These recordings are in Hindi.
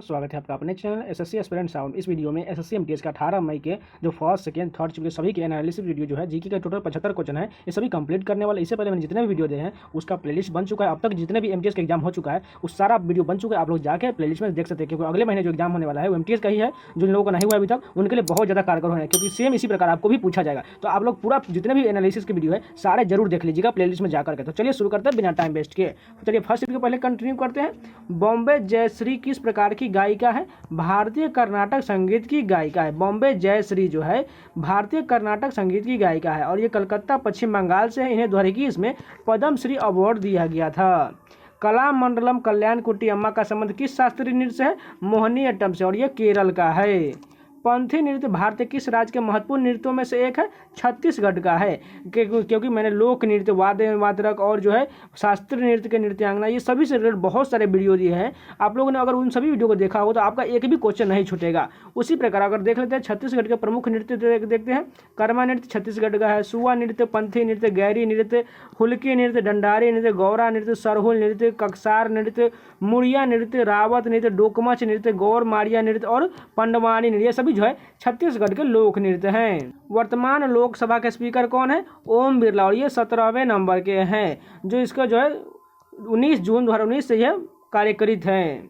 स्वागत है आपका अपने चैनल एसएससी एस्पिरेंट साउंड। इस वीडियो में एसएससी एमटीएस का 18 मई के जो फर्स्ट सेकंड थर्ड चुके सभी के एनालिसिस वीडियो जो है जीके का टोटल 75 क्वेश्चन है, ये सभी कंप्लीट करने वाले। इससे पहले मैंने जितने भी वीडियो दिए हैं उसका प्लेलिस्ट बन चुका है। अब तक जितने भी एमटीएस का एग्जाम हो चुका है उस सारा वीडियो बन चुका है, आप लोग जाकर प्लेलिस्ट में देख सकते हैं। क्योंकि अगले महीने जो एग्जाम होने वाला है वो एमटीएस का ही है। जो लोगों का नहीं हुआ अभी तक उनके लिए बहुत ज़्यादा कारगर होना है, क्योंकि सेम इसी प्रकार आपको भी पूछा जाएगा। तो आप लोग पूरा जितने भी एनालिसिस की वीडियो है सारे जरूर देख लीजिएगा प्लेलिस्ट में जाकर के। तो चलिए शुरू करते हैं बिना टाइम वेस्ट किए। तो चलिए फर्स्ट वीडियो पहले कंटिन्यू करते हैं। बॉम्बे जयश्री किस प्रकार की गायिका है? भारतीय कर्नाटक संगीत की गायिका है। बॉम्बे जयश्री जो है भारतीय कर्नाटक संगीत की गायिका है और ये कलकत्ता पश्चिम बंगाल से है। इन्हें 2021 में पद्म श्री अवार्ड दिया गया था। कलामंडलम कल्याण कुट्टी अम्मा का संबंध किस शास्त्रीय नृत्य से है? मोहिनीअट्टम से, और ये केरल का है। पंथी नृत्य भारत के किस राज्य के महत्वपूर्ण नृत्यों में से एक है? छत्तीसगढ़ का है। क्योंकि मैंने लोक नृत्य, वाद्य वादक और जो है शास्त्रीय नृत्य के नृत्यांगना, ये सभी से रिलेटेड बहुत सारे वीडियो दिए हैं। आप लोगों ने अगर उन सभी वीडियो को देखा हो तो आपका एक भी क्वेश्चन नहीं छूटेगा। उसी प्रकार अगर देख लेते हैं छत्तीसगढ़ के प्रमुख नृत्य देखते हैं। कर्मा नृत्य छत्तीसगढ़ का है। सुआ नृत्य, पंथी नृत्य, गैरी नृत्य, हुलकी नृत्य, डंडारी नृत्य, गौरा नृत्य, सरहुल नृत्य, ककसार नृत्य, मुड़िया नृत्य, रावत नृत्य, डोकमच नृत्य, गौर मारिया नृत्य और पंडवानी नृत्य, ये सभी जो है छत्तीसगढ़ के लोक नृत्य हैं। वर्तमान लोकसभा के स्पीकर कौन है? ओम बिरला, और ये 17वें नंबर के हैं, जो इसका जो है 19 जून 2019 से यह कार्यकरित हैं।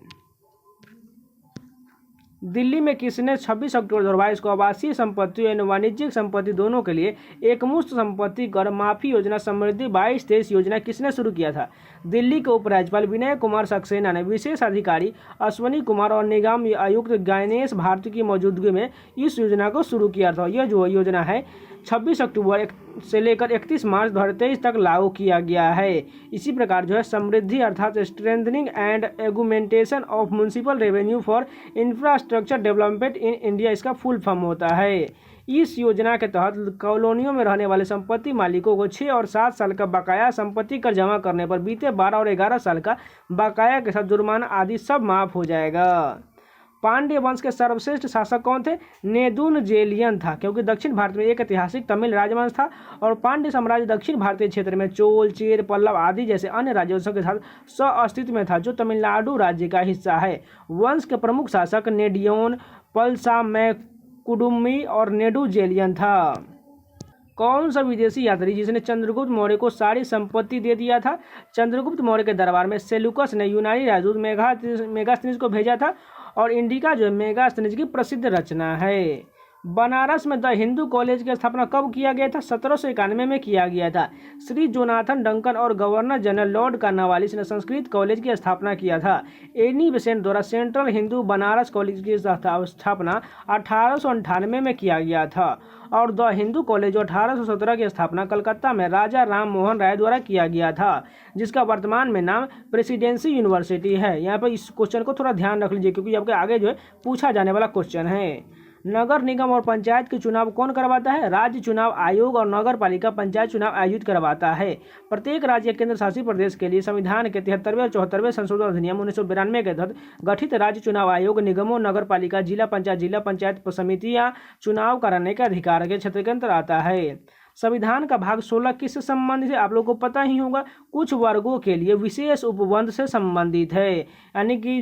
दिल्ली में किसने 26 अक्टूबर 2022 को आवासीय संपत्ति और वाणिज्यिक संपत्ति दोनों के लिए एकमुश्त संपत्ति कर माफी योजना समृद्धि 22-23 योजना किसने शुरू किया था? दिल्ली के उपराज्यपाल विनय कुमार सक्सेना ने विशेष अधिकारी अश्वनी कुमार और निगम आयुक्त गणेश भारती की मौजूदगी में इस योजना को शुरू किया था। यह जो योजना है 26 अक्टूबर से लेकर 31 मार्च 2023 तक लागू किया गया है। इसी प्रकार जो है समृद्धि अर्थात strengthening and augmentation of municipal revenue for infrastructure development in India, इसका फुल फॉर्म होता है। इस योजना के तहत कॉलोनियों में रहने वाले संपत्ति मालिकों को 6 और 7 साल का बकाया संपत्ति कर जमा करने पर बीते 12 और 11 साल का बकाया के साथ जुर्माना आदि सब माफ हो जाएगा। पांड्य वंश के सर्वश्रेष्ठ शासक कौन थे? नेदुनजेलियन था, क्योंकि दक्षिण भारत में एक ऐतिहासिक तमिल राजवंश था और पांड्य साम्राज्य दक्षिण भारतीय क्षेत्र में चोल, चेर, पल्लव आदि जैसे अन्य राजवंशों के साथ सह-अस्तित्व में था, जो तमिलनाडु राज्य का हिस्सा है। वंश के प्रमुख शासक नेडियोन, पलसामैकुडुम्मी और नेदुनजेलियन था। कौन सा विदेशी यात्री जिसने चंद्रगुप्त मौर्य को सारी संपत्ति दे दिया था? चंद्रगुप्त मौर्य के दरबार में सेल्यूकस ने यूनानी राजदूत मेगास्थनीज को भेजा था और इंडिका जो है मेगास्थनीज की प्रसिद्ध रचना है। बनारस में द हिंदू कॉलेज की स्थापना कब किया गया था? 1791 में किया गया था। श्री जोनाथन डंकन और गवर्नर जनरल लॉर्ड कार्नवालिस ने संस्कृत कॉलेज की स्थापना किया था। एनी बेसेंट द्वारा सेंट्रल हिंदू बनारस कॉलेज की स्थापना 1898 में किया गया था और द हिंदू कॉलेज 1817 की स्थापना कलकत्ता में राजा राम मोहन राय द्वारा किया गया था, जिसका वर्तमान में नाम प्रेसिडेंसी यूनिवर्सिटी है। यहाँ पर इस क्वेश्चन को थोड़ा ध्यान रख लीजिए, क्योंकि आपके आगे जो है पूछा जाने वाला क्वेश्चन है। नगर निगम और पंचायत के चुनाव कौन करवाता है? राज्य चुनाव आयोग और नगर पालिका पंचायत चुनाव आयोजित करवाता है। प्रत्येक राज्य या केंद्र शासित प्रदेश के लिए संविधान के 73वें और 74वें संशोधन अधिनियम 1992 के तहत गठित राज्य चुनाव आयोग निगमों, नगर पालिका, जिला पंचायत समितियां चुनाव कराने के अधिकार के क्षेत्र के अंतर्गत आता है। संविधान का भाग 16 किससे संबंधित है? आप लोगों को पता ही होगा, कुछ वर्गों के लिए विशेष उपबंध से संबंधित है, यानी कि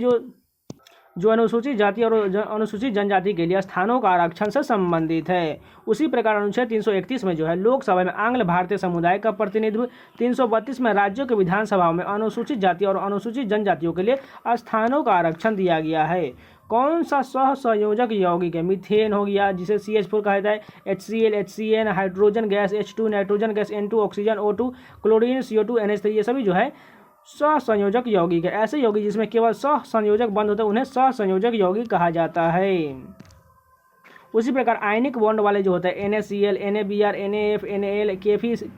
जो अनुसूचित जाति और अनुसूचित जनजाति के लिए स्थानों का आरक्षण से संबंधित है। उसी प्रकार अनुच्छेद 331 में जो है लोकसभा में आंग्ल भारतीय समुदाय का प्रतिनिधित्व, 332 में राज्यों के विधानसभाओं में अनुसूचित जाति और अनुसूचित जनजातियों के लिए स्थानों का आरक्षण दिया गया है। कौन सा सह संयोजक यौगिक है? मीथेन हो गया, जिसे CH4 कहा जाता है, HCl, HCN, hydrogen gas H2, nitrogen gas N2, oxygen O2, chlorine CO2, NH3, ये सभी जो है सहसंयोजक यौगिक है। ऐसे यौगिक जिसमें केवल सहसंयोजक बंध होते हैं उन्हें सहसंयोजक यौगिक कहा जाता है। उसी प्रकार आयनिक बॉन्ड वाले जो होते हैं NaCl, NaBr, NaF, NaL,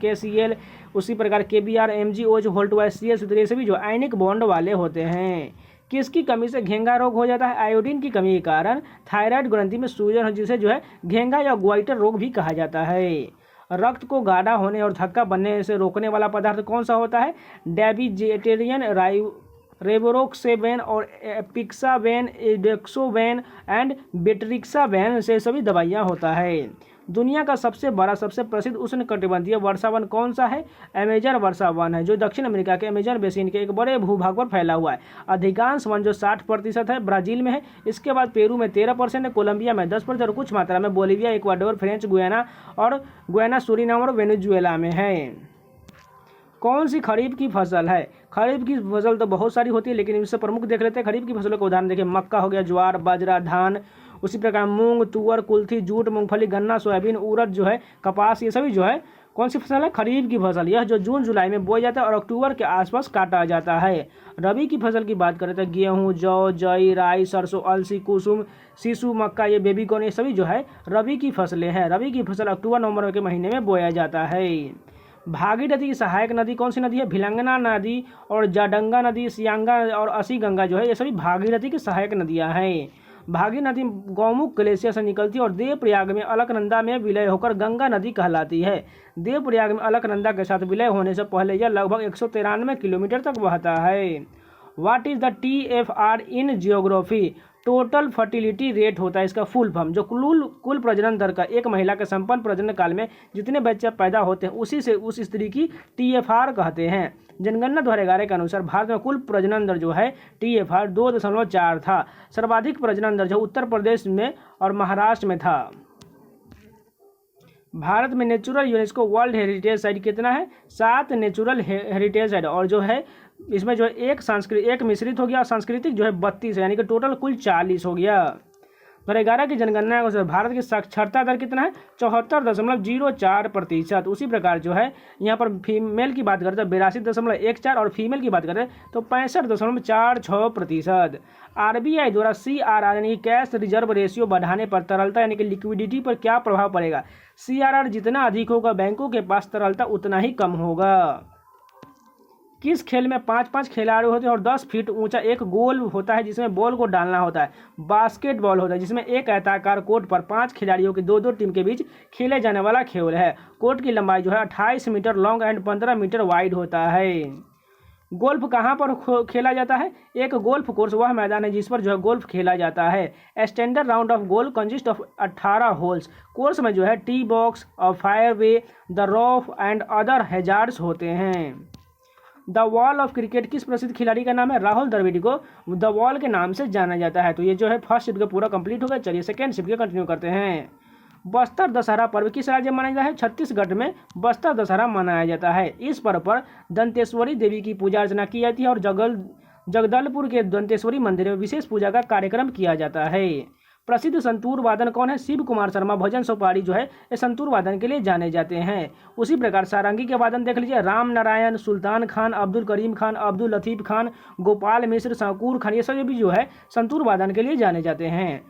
KCl, उसी प्रकार KBr, MgOH, Cl, ये सभी जो आयनिक बॉन्ड वाले होते हैं। किसकी कमी से घेंगा रोग हो जाता है? आयोडीन की कमी के कारण थायराइड ग्रंथि में सूजन हो, जिसे जो है घेंगा या ग्वाइटर रोग भी कहा जाता है। रक्त को गाढ़ा होने और थक्का बनने से रोकने वाला पदार्थ कौन सा होता है? डेबिजेटेरियन, रेबोरोक्सेबेन और एपिक्साबेन, एडेक्सोबेन एंड बेट्रिक्साबेन से सभी दवाइयाँ होता है। दुनिया का सबसे बड़ा सबसे प्रसिद्ध उष्णकटिबंधीय वर्षावन कौन सा है? अमेजन वर्षावन है, जो दक्षिण अमेरिका के अमेजन बेसिन के एक बड़े भूभाग पर फैला हुआ है। अधिकांश वन जो 60% है ब्राजील में है, इसके बाद पेरू में 13% है, कोलंबिया में 10% और कुछ मात्रा में Bolivia, Ecuador, French Guiana, Suriname और वेनेजुएला में है। कौन सी खरीफ की फसल है? खरीफ की फसल तो बहुत सारी होती है, लेकिन इससे प्रमुख देख लेते हैं। खरीफ की फसलों के उदाहरण देखिए, मक्का हो गया, ज्वार, बाजरा, धान, उसी प्रकार मूंग, तुअर, कुल्थी, जूट, मूंगफली, गन्ना, सोयाबीन, उड़द जो है, कपास, ये सभी जो है कौन सी फसल है? खरीफ की फसल। यह जो जून जुलाई में बोया जाता है और अक्टूबर के आसपास काटा जाता है। रबी की फसल की बात करें तो गेहूँ, जौ, जई, राई, सरसों, अलसी, कुसुम, सीसू, मक्का, ये बेबी कॉर्न, ये सभी जो है रबी की फसलें हैं। रबी की फसल अक्टूबर नवंबर के महीने में बोया जाता है। भागीरथी की सहायक नदी कौन सी नदी है? भिलंगना नदी और जाडंगा नदी, सियांगा और असी गंगा जो है, ये सभी भागीरथी की सहायक नदियां हैं। भागीरथी नदी गौमुख ग्लेशियर से निकलती है और देवप्रयाग में अलकनंदा में विलय होकर गंगा नदी कहलाती है। देवप्रयाग में अलकनंदा के साथ विलय होने से पहले यह लगभग 193 किलोमीटर तक बहता है। What is the TFR in geography? Total fertility rate होता है इसका फुल फॉर्म, जो कुल प्रजनन दर का एक महिला के संपन्न प्रजनन काल में जितने बच्चे पैदा होते हैं उसी से उस स्त्री की TFR कहते हैं। जनगणना 2011 के अनुसार भारत में कुल प्रजनन दर जो है TFR 2.4 था। सर्वाधिक प्रजनन दर जो उत्तर प्रदेश में और महाराष्ट्र में था। भारत में natural UNESCO world heritage site कितना है? 7 नेचुरल हेरिटेज साइट, और जो है इसमें जो है एक मिश्रित हो गया, सांस्कृतिक जो है 32 है, यानी कि टोटल कुल 40 हो गया। 2011 की जनगणना के अनुसार भारत की साक्षरता दर कितना है? 74.04%। उसी प्रकार जो है यहाँ पर फीमेल की बात करते हैं 82.14 और फीमेल की बात करें तो 65.46%। RBI द्वारा CRR यानी कि कैश रिजर्व रेशियो बढ़ाने पर तरलता यानी कि लिक्विडिटी पर क्या प्रभाव पड़ेगा? CRR जितना अधिक होगा बैंकों के पास तरलता उतना ही कम होगा। किस खेल में 5-5 खिलाड़ी होते हैं और 10 फीट ऊंचा एक गोल होता है जिसमें बॉल को डालना होता है? बास्केटबॉल होता है, जिसमें एक आयताकार कोर्ट पर 5 खिलाड़ियों की 2-2 टीम के बीच खेले जाने वाला खेल है। कोर्ट की लंबाई जो है 28 metre long and 15 metre wide होता है। गोल्फ कहाँ पर खेला जाता है? एक गोल्फ कोर्स वह मैदान है जिस पर जो है गोल्फ खेला जाता है। Standard round of golf consist of 18 holes. Course में जो है टी बॉक्स और fairway, the rough and other hazards होते हैं। द वॉल ऑफ क्रिकेट किस प्रसिद्ध खिलाड़ी का नाम है? राहुल द्रविड़ को द वॉल के नाम से जाना जाता है। तो ये जो है फर्स्ट शिफ्ट का पूरा कंप्लीट हो गया। चलिए सेकेंड शिफ्ट के कंटिन्यू करते हैं। बस्तर दशहरा पर्व किस राज्य में मनाया जाता है? छत्तीसगढ़ में बस्तर दशहरा मनाया जाता है। इस पर्व पर दंतेश्वरी देवी की पूजा अर्चना की जाती है और जगदलपुर के दंतेश्वरी मंदिर में विशेष पूजा का कार्यक्रम किया जाता है। प्रसिद्ध संतूर वादन कौन है? शिव कुमार शर्मा भजन सोपारी जो है ये संतूर वादन के लिए जाने जाते हैं। उसी प्रकार सारंगी के वादन देख लीजिए, राम नारायण, सुल्तान खान, अब्दुल करीम खान, अब्दुल लतीफ़ खान, गोपाल मिश्र, शाहूर खान, ये सभी भी जो है संतूर वादन के लिए जाने जाते हैं।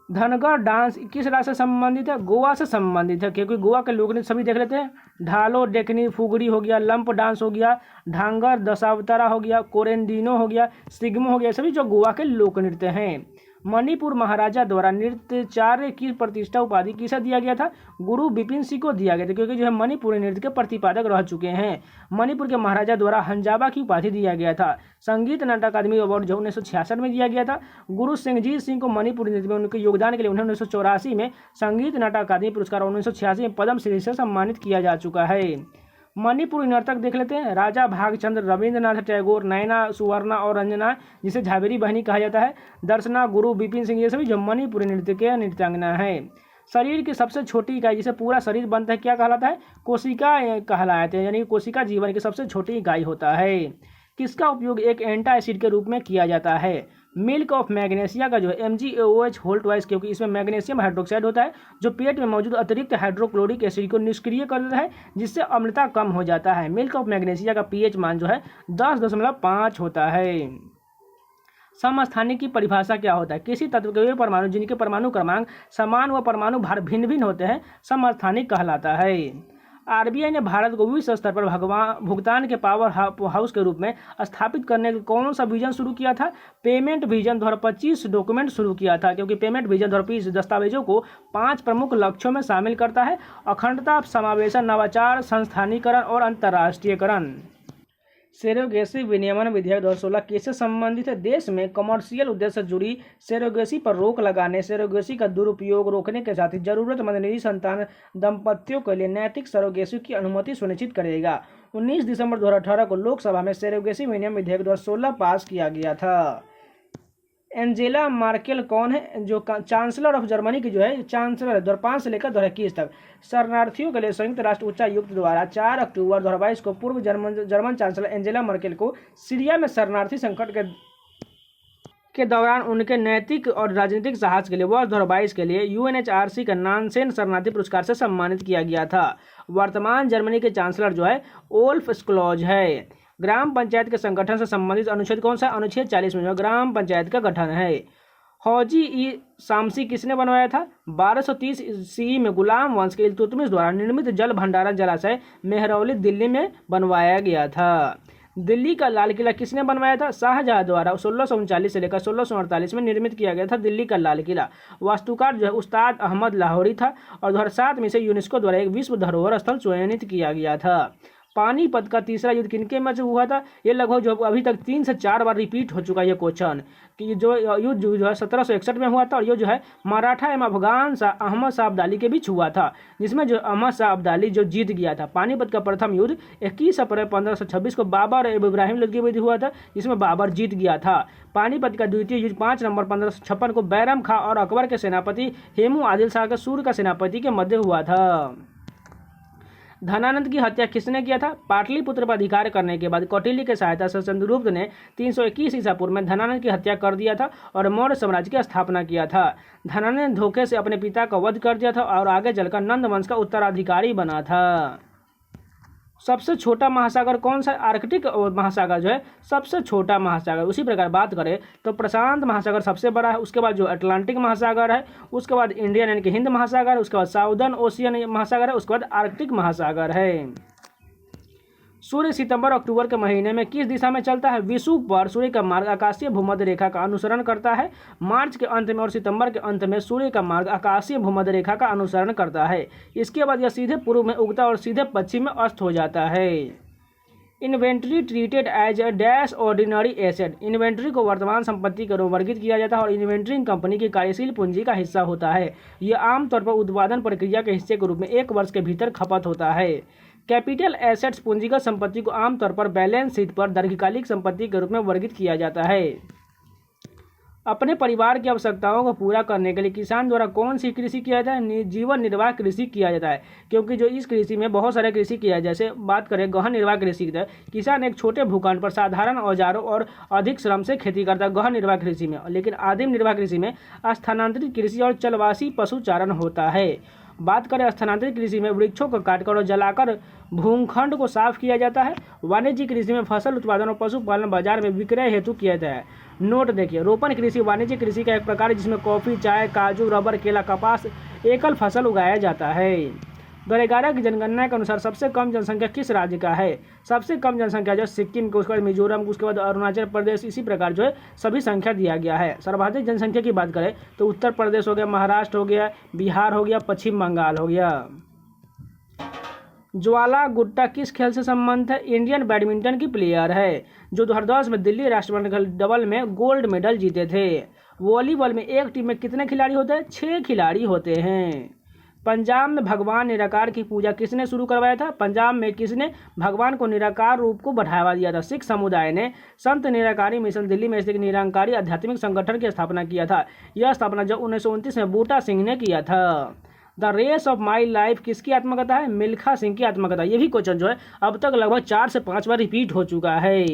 धनगर डांस किस राज्य से संबंधित है? गोवा से संबंधित है, क्योंकि गोवा के लोग सभी देख लेते हैं। ढालो, डेकनी, फुगड़ी हो गया, लंप डांस हो गया, ढांगर, दशावतारा हो गया, कोरेंडिनो हो गया, सिग्मो हो गया, सभी जो गोवा के लोक नृत्य हैं। मणिपुर महाराजा द्वारा नृत्याचार्य की प्रतिष्ठा उपाधि किसे दिया गया था? गुरु बिपिन सिंह को दिया गया था, क्योंकि जो है मणिपुरी नृत्य के प्रतिपादक रह चुके हैं। मणिपुर के महाराजा द्वारा हंजाबा की उपाधि दिया गया था। संगीत नाटक अकादमी अवार्ड जो 1966 में दिया गया था। गुरु सिंहजीत सिंह को मणिपुरी नृत्य में उनके योगदान के लिए 1984 में संगीत नाटक अकादमी पुरस्कार और 1986 में पद्मश्री से सम्मानित किया जा चुका है। मणिपुरी नर्तक देख लेते हैं। राजा भागचंद्र, रविंद्रनाथ टैगोर, नैना, सुवर्णा और रंजना जिसे झावेरी बहनी कहा जाता है, दर्शना, गुरु बिपिन सिंह, ये सभी जो मणिपुरी नृत्य के नृत्यांगना है। शरीर की सबसे छोटी इकाई जिसे पूरा शरीर बनता है क्या कहलाता है? कोशिका कहलाते हैं, यानी कोशिका जीवन की सबसे छोटी इकाई होता है। किसका उपयोग एक एंटासिड के रूप में किया जाता है? मिल्क ऑफ मैग्नीशिया का जो है MgOH होल ट्वाइस, क्योंकि इसमें मैग्नीशियम हाइड्रोक्साइड होता है जो पेट में मौजूद अतिरिक्त हाइड्रोक्लोरिक एसिड को निष्क्रिय कर देता है, जिससे अम्लता कम हो जाता है। मिल्क ऑफ मैग्नीशिया का pH मान जो है 10.5 होता है। समस्थानिक की परिभाषा क्या होता है? किसी तत्व के वे परमाणु जिनके परमाणु क्रमांक समान व परमाणु भार भिन्न भिन्न होते हैं समस्थानिक कहलाता है। RBI ने भारत को विश्व स्तर पर भुगतान के पावर हाउस के रूप में स्थापित करने का कौन सा विजन शुरू किया था? पेमेंट विजन 2025 डॉक्यूमेंट शुरू किया था, क्योंकि पेमेंट विजन 2025 दस्तावेजों को 5 प्रमुख लक्ष्यों में शामिल करता है: अखंडता, समावेशन, नवाचार, संस्थानीकरण और अंतर्राष्ट्रीयकरण। सरोगेसी विनियमन विधेयक 2016 किससे संबंधित है? देश में कमर्शियल उद्देश्य से जुड़ी सरोगेसी पर रोक लगाने, सरोगेसी का दुरुपयोग रोकने के साथ ही जरूरतमंद निजी संतान दंपतियों के लिए नैतिक सरोगेसी की अनुमति सुनिश्चित करेगा। 19 दिसंबर 2018 को लोकसभा में सरोगेसी विनियमन विधेयक 2016 पास किया गया था। एंजेला मार्केल कौन है? जो चांसलर ऑफ जर्मनी की जो है चांसलर 2005 से लेकर 2021 तक। शरणार्थियों के लिए संयुक्त राष्ट्र उच्चायुक्त द्वारा 4 अक्टूबर 2022 को पूर्व जर्मन चांसलर एंजेला मार्केल को सीरिया में शरणार्थी संकट के दौरान उनके नैतिक और राजनीतिक साहस के लिए वर्ष 2022 के लिए UNHRC का नानसेन शरणार्थी पुरस्कार से सम्मानित किया गया था। वर्तमान जर्मनी के चांसलर जो है ओल्फ स्क्लॉज है। ग्राम पंचायत के संगठन से संबंधित अनुच्छेद कौन सा? अनुच्छेद 40 में जो ग्राम पंचायत का गठन है। हौजी ई शामसी किसने बनवाया था? 1230 ईस्वी में गुलाम वंश के इल्तुतमिश द्वारा निर्मित जल भंडारण जलाशय मेहरौली दिल्ली में बनवाया गया था। दिल्ली का लाल किला किसने बनवाया था? शाहजहां द्वारा 1639 से लेकर 1648 में निर्मित किया गया था दिल्ली का लाल किला। वास्तुकार जो है उस्ताद अहमद लाहौरी था और 2007 में से यूनेस्को द्वारा एक विश्व धरोहर स्थल चयनित किया गया था। पानीपत का तीसरा युद्ध किनके में हुआ था? ये लगभग जो अभी तक 3 से 4 बार रिपीट हो चुका है ये क्वेश्चन कि जो युद्ध जो है 1761 में हुआ था और ये जो है मराठा एवं अफगान अहमद शाह अब्दाली के बीच हुआ था, जिसमें जो अहमद शाह अब्दाली जो जीत गया था। पानीपत का प्रथम युद्ध 21 अप्रैल 1526 को बाबर एवं इब्राहिम लोधी के बीच हुआ था, जिसमें बाबर जीत गया था। पानीपत का द्वितीय युद्ध 5 नवंबर 1556 को बैरम खां और अकबर के सेनापति हेमू आदिल शाह के सूर्य का सेनापति के मध्य हुआ था। धनानंद की हत्या किसने किया था? पाटलिपुत्र पर अधिकार करने के बाद कौटिल्य की सहायता से चंद्रगुप्त ने 321 ईसा पूर्व में धनानंद की हत्या कर दिया था और मौर्य साम्राज्य की स्थापना किया था। धनानंद ने धोखे से अपने पिता का वध कर दिया था और आगे चलकर नंद वंश का उत्तराधिकारी बना था। सबसे छोटा महासागर कौन सा? आर्कटिक महासागर जो है सबसे छोटा महासागर। उसी प्रकार बात करें तो प्रशांत महासागर सबसे बड़ा है, उसके बाद जो अटलांटिक महासागर है, उसके बाद इंडियन यानी कि हिंद महासागर, उसके बाद साउदर्न ओशियन महासागर है, उसके बाद आर्कटिक महासागर है। सूर्य सितंबर अक्टूबर के महीने में किस दिशा में चलता है? विषुव पर सूर्य का मार्ग आकाशीय भूमध्य रेखा का अनुसरण करता है। मार्च के अंत में और सितंबर के अंत में सूर्य का मार्ग आकाशीय भूमध्य रेखा का अनुसरण करता है। इसके बाद यह सीधे पूर्व में उगता और सीधे पश्चिम में अस्त हो जाता है। Inventory treated as a dash ordinary asset. Inventory को वर्तमान संपत्ति के रूप में वर्गीकृत किया जाता है और इन्वेंट्री कंपनी की कार्यशील पूंजी का हिस्सा होता है। यह आमतौर पर उत्पादन प्रक्रिया के हिस्से के रूप में 1 वर्ष के भीतर खपत होता है। कैपिटल एसेट्स पूंजीगत संपत्ति को आमतौर पर बैलेंस शीट पर दीर्घकालिक संपत्ति के रूप में वर्गीकृत किया जाता है। अपने परिवार की आवश्यकताओं को पूरा करने के लिए किसान द्वारा कौन सी कृषि किया जाता है? जीवन निर्वाह कृषि किया जाता है, क्योंकि जो इस कृषि में बहुत सारे कृषि किया है। जैसे बात करें गहन निर्वाह कृषि की, किसान एक छोटे भूखंड पर साधारण औजारों और अधिक श्रम से खेती करता है गहन निर्वाह कृषि में, लेकिन आदिम निर्वाह कृषि में स्थानांतरित कृषि और चलवासी पशुचारण होता है। बात करें स्थानांतरित कृषि में वृक्षों को काटकर और जलाकर भूखंड को साफ किया जाता है। वाणिज्यिक कृषि में फसल उत्पादन और पशुपालन बाजार में विक्रय हेतु किया जाता है। नोट देखिए, रोपण कृषि वाणिज्यिक कृषि का एक प्रकार है जिसमें कॉफी, चाय, काजू, रबर, केला, कपास एकल फसल उगाया जाता है। 2011 की जनगणना के अनुसार सबसे कम जनसंख्या किस राज्य का है? सबसे कम जनसंख्या जो सिक्किम के, उसके बाद मिजोरम, उसके बाद अरुणाचल प्रदेश, इसी प्रकार जो है सभी संख्या दिया गया है। सर्वाधिक जनसंख्या की बात करें तो उत्तर प्रदेश हो गया, महाराष्ट्र हो गया, बिहार हो गया, पश्चिम बंगाल हो गया। ज्वाला गुट्टा किस खेल से संबंधित है? इंडियन बैडमिंटन की प्लेयर है जो 2010 में दिल्ली राष्ट्रमंडल डबल में गोल्ड मेडल जीते थे। वॉलीबॉल में एक टीम में कितने खिलाड़ी होते हैं? 6 खिलाड़ी होते हैं। पंजाब में भगवान निराकार की पूजा किसने शुरू करवाया था? पंजाब में किसने भगवान को निराकार रूप को बढ़ावा दिया था? सिख समुदाय ने संत निराकारी मिशन दिल्ली में स्थित निराकारी आध्यात्मिक संगठन की स्थापना किया था। यह स्थापना जब 1929 में बूटा सिंह ने किया था। The race of my life किसकी आत्मकथा है? मिल्खा सिंह की आत्मकथा। ये भी क्वेश्चन जो है अब तक लगभग 4 से 5 बार रिपीट हो चुका है।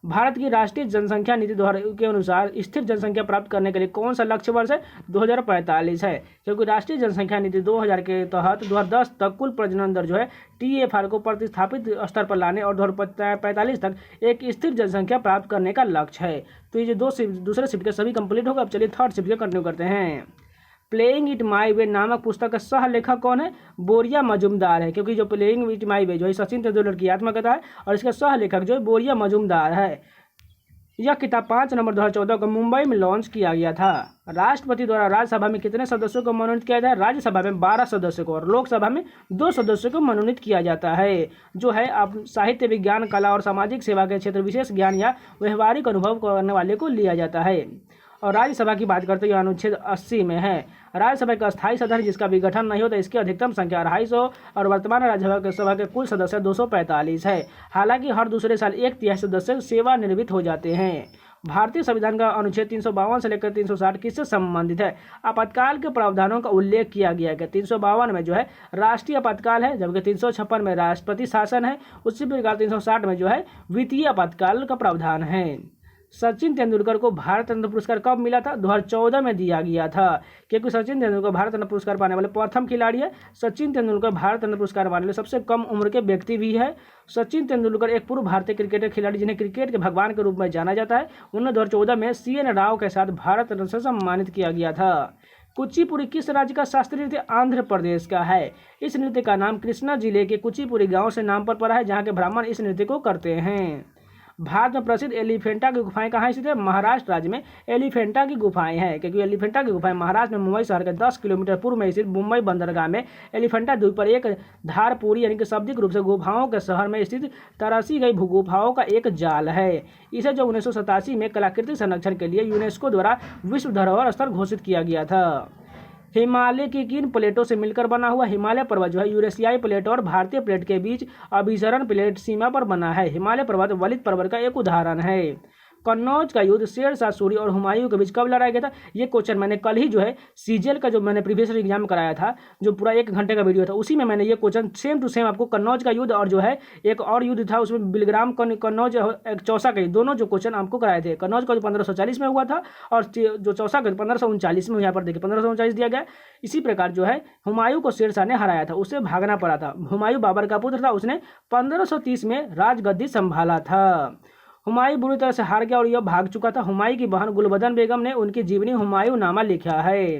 भारत की राष्ट्रीय जनसंख्या नीति के अनुसार स्थिर जनसंख्या प्राप्त करने के लिए कौन सा लक्ष्य वर्ष है? 2045 है, क्योंकि राष्ट्रीय जनसंख्या नीति 2000 के तहत 2010 तक कुल प्रजनन दर जो है TFR को प्रतिस्थापित स्तर पर लाने और 2045 तक एक स्थिर जनसंख्या प्राप्त करने का लक्ष्य है। तो ये जो दूसरे शिफ्ट के सभी कंप्लीट होगा। अब चलिए थर्ड शिफ्ट के कंटिन्यू करते हैं। प्लेइंग इट माई वे नामक पुस्तक का सह लेखक कौन है? बोरिया मजूमदार है, क्योंकि जो प्लेइंग इट माई वे जो है सचिन तेंदुलकर की आत्मकथा है और इसका सह लेखक जो है बोरिया मजूमदार है। यह किताब 5 नवंबर 2014 को मुंबई में लॉन्च किया गया था। राष्ट्रपति द्वारा राज्यसभा में कितने सदस्यों को मनोनीत किया जाता है? राज्यसभा में 12 सदस्यों को और लोकसभा में 2 सदस्यों को मनोनीत किया जाता है। जो है अब साहित्य, विज्ञान, कला और सामाजिक सेवा के क्षेत्र विशेष ज्ञान या व्यवहारिक अनुभव करने वाले को लिया जाता है। और राज्यसभा की बात करते हैं, अनुच्छेद 80 में है। राज्यसभा का अस्थायी सदन जिसका विघटन नहीं होता, इसकी अधिकतम संख्या 250 और वर्तमान राज्यसभा के कुल सदस्य 245 है। हालांकि हर दूसरे साल 1/3 सदस्य सेवानिवृत्त हो जाते हैं। भारतीय संविधान का अनुच्छेद 352 से लेकर 360 किससे संबंधित है? आपातकाल के प्रावधानों का उल्लेख किया गया है। 352 में जो है राष्ट्रीय आपातकाल है, जबकि 356 में राष्ट्रपति शासन है। उसी प्रकार 360 में जो है वित्तीय आपातकाल का प्रावधान है। सचिन तेंदुलकर को भारत रत्न पुरस्कार कब मिला था? 2014 में दिया गया था, क्योंकि सचिन तेंदुलकर भारत रत्न पुरस्कार पाने वाले प्रथम खिलाड़ी है। सचिन तेंदुलकर भारत रत्न पुरस्कार पाने वाले सबसे कम उम्र के व्यक्ति भी है। सचिन तेंदुलकर एक पूर्व भारतीय क्रिकेटर खिलाड़ी जिन्हें क्रिकेट के भगवान के रूप में जाना जाता है। उन्हें 2014 में CN राव के साथ भारत रत्न से सम्मानित किया गया था। कुचिपुड़ी किस राज्य का शास्त्रीय नृत्य? आंध्र प्रदेश का है। इस नृत्य का नाम कृष्णा जिले के कुचिपुड़ी गाँव से नाम पर पड़ा है, जहाँ के ब्राह्मण इस नृत्य को करते हैं। भारत में प्रसिद्ध एलिफेंटा की गुफाएं कहाँ स्थित है? महाराष्ट्र राज्य में एलिफेंटा की गुफाएं हैं, क्योंकि एलिफेंटा की गुफाएं महाराष्ट्र में मुंबई शहर के 10 किलोमीटर पूर्व में स्थित मुंबई बंदरगाह में एलिफेंटा द्वीप पर एक धारपुरी यानी कि शाब्दिक रूप से गुफाओं के शहर में स्थित तराशी गई गुफाओं का एक जाल है। इसे जो 1987 में कलाकृति संरक्षण के लिए यूनेस्को द्वारा विश्व धरोहर स्थल घोषित किया गया था। हिमालय की किन प्लेटों से मिलकर बना हुआ? हिमालय पर्वत जो है यूरेशियाई प्लेट और भारतीय प्लेट के बीच अभिसरण प्लेट सीमा पर बना है। हिमालय पर्वत वलित पर्वत का एक उदाहरण है। कन्नौज का युद्ध शेर शाह सूरी और हुमायूं के बीच कब लड़ाया गया था? ये क्वेश्चन मैंने कल ही जो है सीजीएल का जो मैंने प्रीवियस एग्जाम कराया था, जो पूरा 1 घंटे का वीडियो था, उसी में मैंने ये क्वेश्चन सेम टू सेम आपको कन्नौज का युद्ध और जो है एक और युद्ध था उसमें बिलग्राम कन्नौज एक चौसा का, दोनों जो क्वेश्चन आपको कराए थे। कन्नौज का जो 1540 में हुआ था और जो चौसा का 1539 में, यहाँ पर देखिए 1539 दिया गया। इसी प्रकार जो है हुमायूं को शेर शाह ने हराया था, उससे भागना पड़ा था। हुमायूं बाबर का पुत्र था, उसने 1530 में राजगद्दी संभाला था। हुमायूं बुरी तरह से हार गया और यह भाग चुका था। हुमायूं की बहन गुलबदन बेगम ने उनकी जीवनी हुमायूं नामा लिखा है।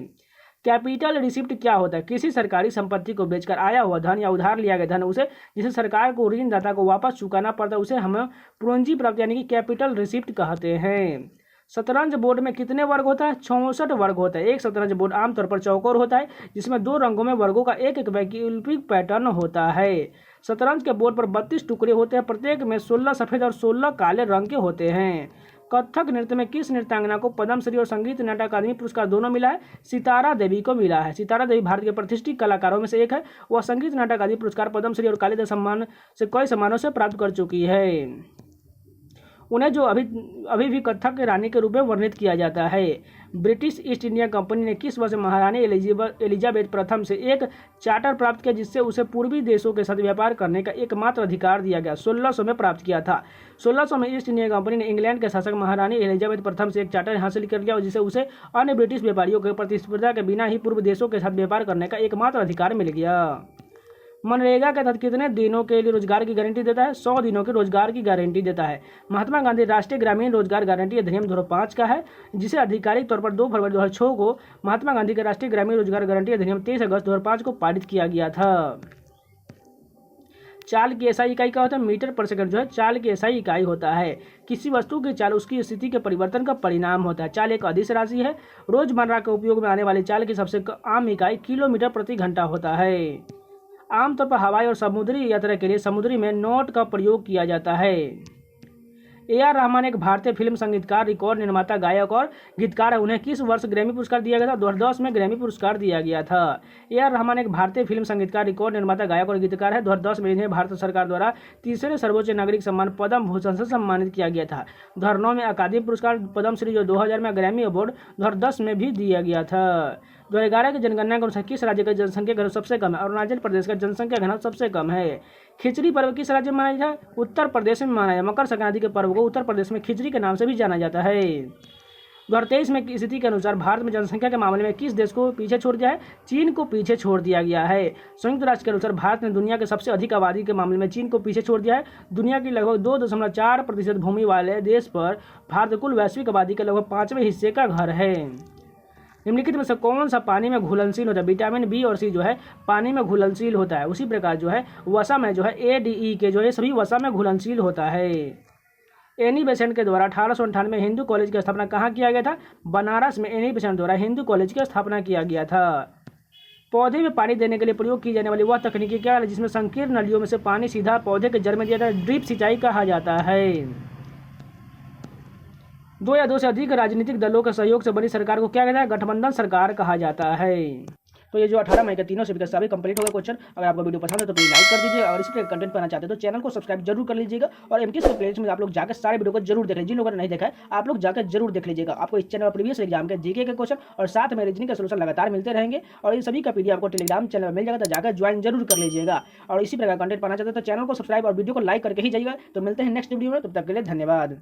कैपिटल रिसिप्ट क्या होता है? किसी सरकारी संपत्ति को बेचकर आया हुआ धन या उधार लिया गया धन उसे जिसे सरकार को ऋणदाता को वापस चुकाना पड़ता है, उसे हम पूंजी प्राप्त यानी कि कैपिटल रिसिप्ट कहते हैं। शतरंज बोर्ड में कितने वर्ग होता है? 66 वर्ग होता है। एक शतरंज बोर्ड आमतौर पर चौकोर होता है, जिसमें 2 रंगों में वर्गों का एक एक वैकल्पिक पैटर्न होता है। शतरंज के बोर्ड पर 32 टुकड़े होते हैं, प्रत्येक में 16 सफेद और 16 काले रंग के होते हैं। कथक नृत्य में किस नृत्यांगना को पद्मश्री और संगीत नाटक अकादमी पुरस्कार दोनों मिला है? सितारा देवी को मिला है। सितारा देवी भारत के प्रतिष्ठित कलाकारों में से एक है। वह संगीत नाटक अकादमी पुरस्कार, पद्मश्री और कालिदास सम्मान से कई सम्मानों से प्राप्त कर चुकी है। उन्हें जो अभी भी कथक के रानी के रूप में वर्णित किया जाता है। ब्रिटिश ईस्ट इंडिया कंपनी ने किस वर्ष महारानी एलिजाबेथ प्रथम से एक चार्टर प्राप्त किया, जिससे उसे पूर्वी देशों के साथ व्यापार करने का एकमात्र अधिकार दिया गया? 1600 में प्राप्त किया था। 1600 में ईस्ट इंडिया कंपनी ने इंग्लैंड के शासक महारानी एलिजाबेथ प्रथम से एक चार्टर हासिल कर लिया, जिससे उसे अन्य ब्रिटिश व्यापारियों के प्रतिस्पर्धा के बिना ही पूर्व देशों के साथ व्यापार करने का एकमात्र अधिकार मिल गया। मनरेगा के तहत कितने दिनों के लिए रोजगार की गारंटी देता है? 100 दिनों के रोजगार की गारंटी देता है। महात्मा गांधी राष्ट्रीय ग्रामीण रोजगार गारंटी अधिनियम 2005 का है, जिसे आधिकारिक तौर पर 2 फरवरी 2006 को महात्मा गांधी के राष्ट्रीय ग्रामीण रोजगार गारंटी अधिनियम 23 अगस्त 2005 को पारित किया गया था। चाल की एसआई इकाई क्या होता है? मीटर पर सेकंड जो है चाल की एसआई इकाई होता है। किसी वस्तु की चाल उसकी स्थिति के परिवर्तन का परिणाम होता है। चाल एक अदिश राशि है। रोजमर्रा के उपयोग में आने वाली चाल की सबसे आम इकाई किलोमीटर प्रति घंटा होता है। आमतौर पर हवाई और समुद्री यात्रा के लिए समुद्री में नोट का प्रयोग किया जाता है। AR रहमान एक भारतीय फिल्म संगीतकार, रिकॉर्ड निर्माता, गायक और गीतकार है। उन्हें किस वर्ष ग्रैमी पुरस्कार दिया गया था? 2010 में ग्रैमी पुरस्कार दिया गया था। AR रहमान एक भारतीय फिल्म संगीतकार, रिकॉर्ड निर्माता, गायक और गीतकार है। 2010 में इन्हें भारत सरकार द्वारा 3रे सर्वोच्च नागरिक सम्मान पद्म भूषण से सम्मानित किया गया था। 2009 में अकादमी पुरस्कार पद्मश्री जो 2000 में ग्रैमी अवार्ड 2010 में भी दिया गया था। 2011 की जनगणना के अनुसार किस राज्य का जनसंख्या घनत्व सबसे कम है? अरुणाचल प्रदेश का जनसंख्या घनत्व सबसे कम है। खिचड़ी पर्व किस राज्य में मनाया जाता है? उत्तर प्रदेश में मनाया जाता है। मकर संक्रांति के पर्व को उत्तर प्रदेश में खिचड़ी के नाम से भी जाना जाता है। 2023 में की स्थिति के अनुसार भारत में जनसंख्या के मामले में किस देश को पीछे छोड़ दिया है? चीन को पीछे छोड़ दिया गया है। संयुक्त राष्ट्र के अनुसार भारत ने दुनिया के सबसे अधिक आबादी के मामले में चीन को पीछे छोड़ दिया है। दुनिया की लगभग 2.4% भूमि वाले देश पर भारत कुल वैश्विक आबादी के लगभग 5वें हिस्से का घर है। निम्नलिखित में से कौन सा पानी में घुलनशील होता है? विटामिन बी और सी जो है पानी में घुलनशील होता है। उसी प्रकार जो है वसा में जो है ADE के जो है सभी वसा में घुलनशील होता है। एनी बेसेंट के द्वारा 1898 में हिंदू कॉलेज की स्थापना कहाँ किया गया था? बनारस में एनी बेसेंट द्वारा हिंदू कॉलेज की स्थापना किया गया था। पौधे में पानी देने के लिए प्रयोग की जाने वाली वह तकनीकी क्या है जिसमें संकीर्ण नलियों में से पानी सीधा पौधे के जड़ में दिया जाता है? ड्रिप सिंचाई कहा जाता है। दो या दो से अधिक राजनीतिक दलों के सहयोग से बनी सरकार को क्या कहता है? गठबंधन सरकार कहा जाता है। तो ये जो 18 मई के तीनों से सभी कंप्लीट हो गए क्वेश्चन। अगर आपको वीडियो पसंद है तो प्लीज लाइक कर दीजिए और इसी तरह कंटेंट पाना चाहते हैं तो चैनल को सब्सक्राइब जरूर कर लीजिएगा और एमकेएस के प्लेलिस्ट में आप लोग जाकर सारे वीडियो को जरूर देख लीजिए। जिन लोगों ने नहीं देखा है आप लोग जाकर जरूर देख लीजिएगा। आपको इस चैनल पर प्रीवियस एग्जाम के जीके के क्वेश्चन और साथ में रीजनिंग का सोल्यूशन लगातार मिलते रहेंगे और इन सभी का पीडीएफ आपको टेलीग्राम चैनल में मिल जाएगा, तो जाकर ज्वाइन जरूर कर लीजिएगा। और इसी प्रकार कंटेंट पाना चाहते हैं तो चैनल को सब्सक्राइब और वीडियो को लाइक करके ही जाइएगा। तो मिलते हैं नेक्स्ट वीडियो में, तब तक के लिए धन्यवाद।